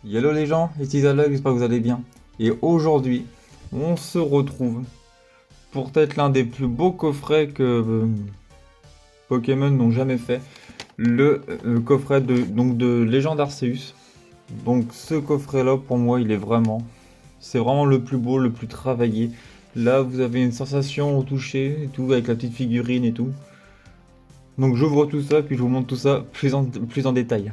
Hello les gens, ici Zalog, j'espère que vous allez bien. Et aujourd'hui, on se retrouve pour peut-être l'un des plus beaux coffrets que Pokémon n'ont jamais fait. Le coffret de Légende Arceus. Donc ce coffret-là, pour moi, c'est vraiment le plus beau, le plus travaillé. Là, vous avez une sensation au toucher et tout, avec la petite figurine et tout. Donc j'ouvre tout ça, puis je vous montre tout ça plus en détail.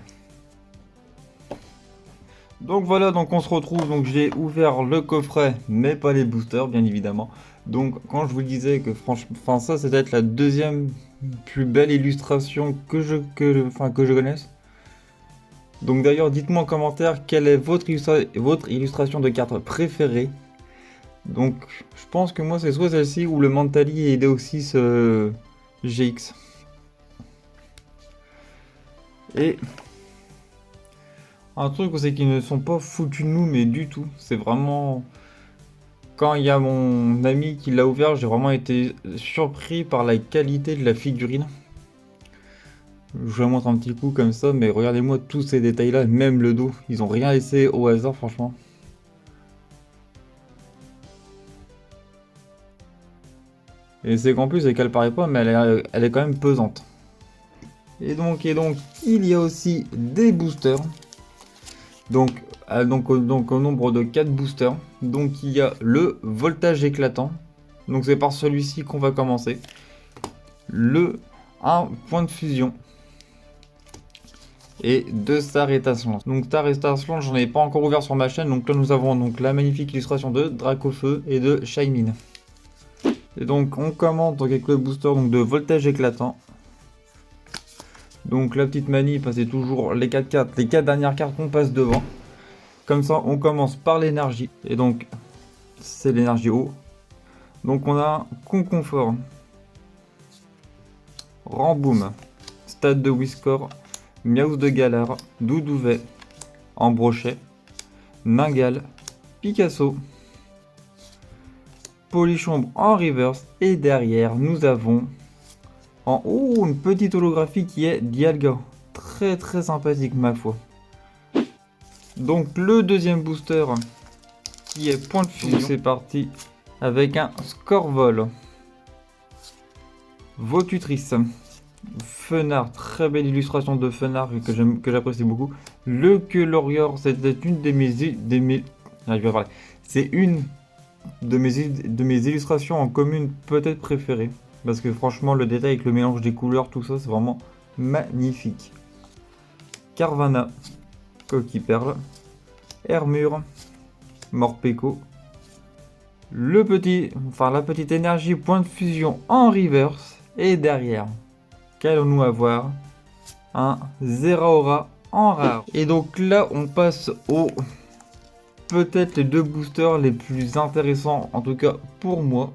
Donc voilà, donc on se retrouve, donc j'ai ouvert le coffret, mais pas les boosters, bien évidemment. Donc quand je vous disais que franchement, enfin ça c'est peut-être la deuxième plus belle illustration que je connaisse. Donc d'ailleurs, dites-moi en commentaire quelle est votre illustration de carte préférée. Donc je pense que moi c'est soit celle-ci ou le Mentali et Deoxys GX. Et un truc c'est qu'ils ne sont pas foutus de nous, mais du tout. C'est vraiment... Quand il y a mon ami qui l'a ouvert, j'ai vraiment été surpris par la qualité de la figurine. Je vous la montre un petit coup comme ça, mais regardez-moi tous ces détails-là, même le dos. Ils ont rien laissé au hasard, franchement. Et c'est qu'en plus, c'est qu'elle paraît pas, mais elle est quand même pesante. Et donc, il y a aussi des boosters. Donc au nombre de 4 boosters. Donc il y a le voltage éclatant. Donc c'est par celui-ci qu'on va commencer. Le 1 point de fusion. Et 2 stars étincelantes. Donc stars étincelantes, j'en ai pas encore ouvert sur ma chaîne. Donc là nous avons donc la magnifique illustration de Dracofeu et de Shaymin. Et donc on commence donc avec le booster donc, de voltage éclatant. Donc la petite manip, c'est toujours les 4 cartes, les 4 dernières cartes qu'on passe devant. Comme ça on commence par l'énergie. Et donc c'est l'énergie eau. Donc on a Conconfort, Ramboom, Stade de Whiskor, Miaus de Galar, Doudouvet, Embrochet, Ningal, Picasso, Polichombre en reverse. Et derrière nous avons en haut une petite holographie qui est Dialga. Très très sympathique ma foi. Donc le deuxième booster qui est point de fusion. C'est parti avec un Scorvol, Votutrice, Fenard, très belle illustration de Fenard que j'apprécie beaucoup. Le Queulorior, c'était une c'est une de mes illustrations en commune peut-être préférées. Parce que franchement, le détail avec le mélange des couleurs, tout ça, c'est vraiment magnifique. Carvana, Coquille Perle, Hermure, Morpeko, la petite énergie point de fusion en reverse. Et derrière, qu'allons-nous avoir? Un Zeraora en rare. Et donc là, on passe aux peut-être les deux boosters les plus intéressants, en tout cas pour moi.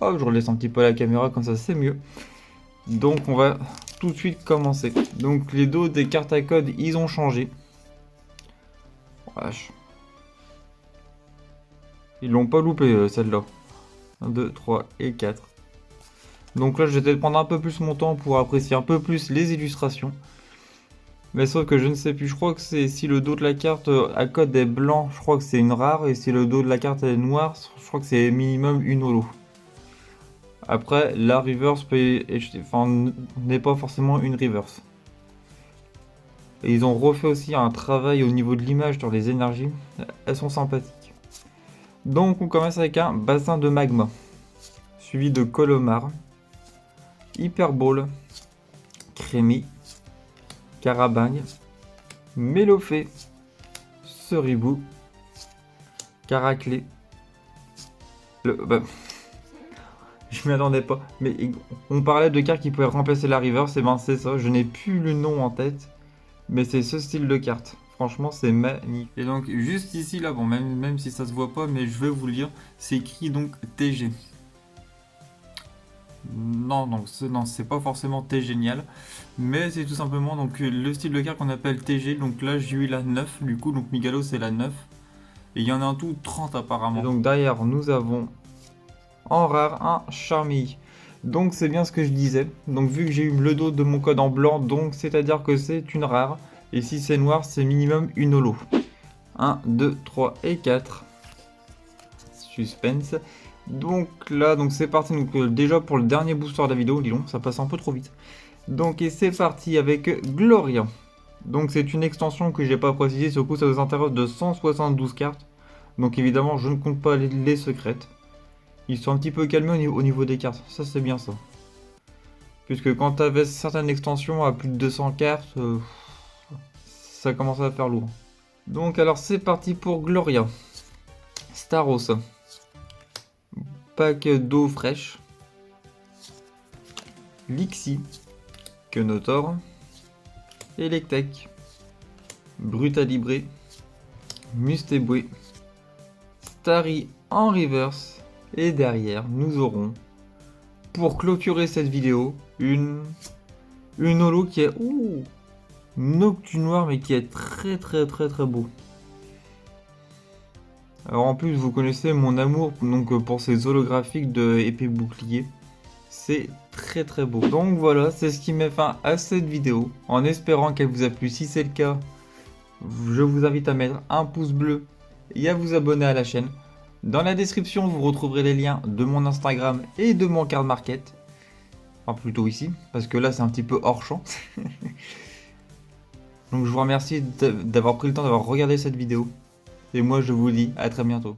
Oh, je relaisse un petit peu la caméra, comme ça c'est mieux. Donc on va tout de suite commencer. Donc les dos des cartes à code, ils ont changé. Wesh. Ils l'ont pas loupé celle-là. 1, 2, 3 et 4. Donc là je vais peut-être prendre un peu plus mon temps pour apprécier un peu plus les illustrations. Mais sauf que je ne sais plus, je crois que c'est si le dos de la carte à code est blanc, je crois que c'est une rare. Et si le dos de la carte est noir, je crois que c'est minimum une holo. Après, la reverse n'est pas forcément une reverse. Et ils ont refait aussi un travail au niveau de l'image sur les énergies. Elles sont sympathiques. Donc on commence avec un bassin de magma. Suivi de Colomar, Hyperball, Crémy, Carabagne, Mélofée, Ceribou, Caraclé. Je m'y attendais pas. Mais on parlait de cartes qui pouvaient remplacer la reverse. Et ben c'est ça. Je n'ai plus le nom en tête. Mais c'est ce style de carte. Franchement, c'est magnifique. Et donc, juste ici, là, bon, même si ça se voit pas, mais je vais vous le dire, c'est écrit donc TG. Non, donc non, c'est pas forcément T génial, mais c'est tout simplement donc le style de carte qu'on appelle TG. Donc là, j'ai eu la 9, du coup, donc Migalo c'est la 9. Et il y en a en tout 30 apparemment. Et donc derrière, nous avons en rare un Charmille. Donc c'est bien ce que je disais. Donc vu que j'ai eu le dos de mon code en blanc, donc c'est à dire que c'est une rare. Et si c'est noir, c'est minimum une holo. 1, 2, 3 et 4. Suspense. Donc là, donc c'est parti. Donc déjà pour le dernier booster de la vidéo, dis donc, ça passe un peu trop vite. Donc et c'est parti avec Gloria. Donc c'est une extension que j'ai pas précisé, ce coup ça vous intéresse de 172 cartes. Donc évidemment je ne compte pas les secrètes. Ils sont un petit peu calmés au niveau des cartes, ça c'est bien ça. Puisque quand tu avais certaines extensions à plus de 200 cartes, ça commence à faire lourd. Donc alors c'est parti pour Gloria. Staros. Pack d'eau fraîche. Lixie. Kenotor. Electek. Brutalibré. Mustéboué. Starry en reverse. Et derrière, nous aurons, pour clôturer cette vidéo, une holo qui est Noctu noir, mais qui est très beau. Alors en plus, vous connaissez mon amour donc pour ces holographiques de épée bouclier. C'est très beau. Donc voilà, c'est ce qui met fin à cette vidéo. En espérant qu'elle vous a plu. Si c'est le cas, je vous invite à mettre un pouce bleu et à vous abonner à la chaîne. Dans la description, vous retrouverez les liens de mon Instagram et de mon card market. Enfin, plutôt ici, parce que là, c'est un petit peu hors champ. Donc, je vous remercie d'avoir pris le temps d'avoir regardé cette vidéo. Et moi, je vous dis à très bientôt.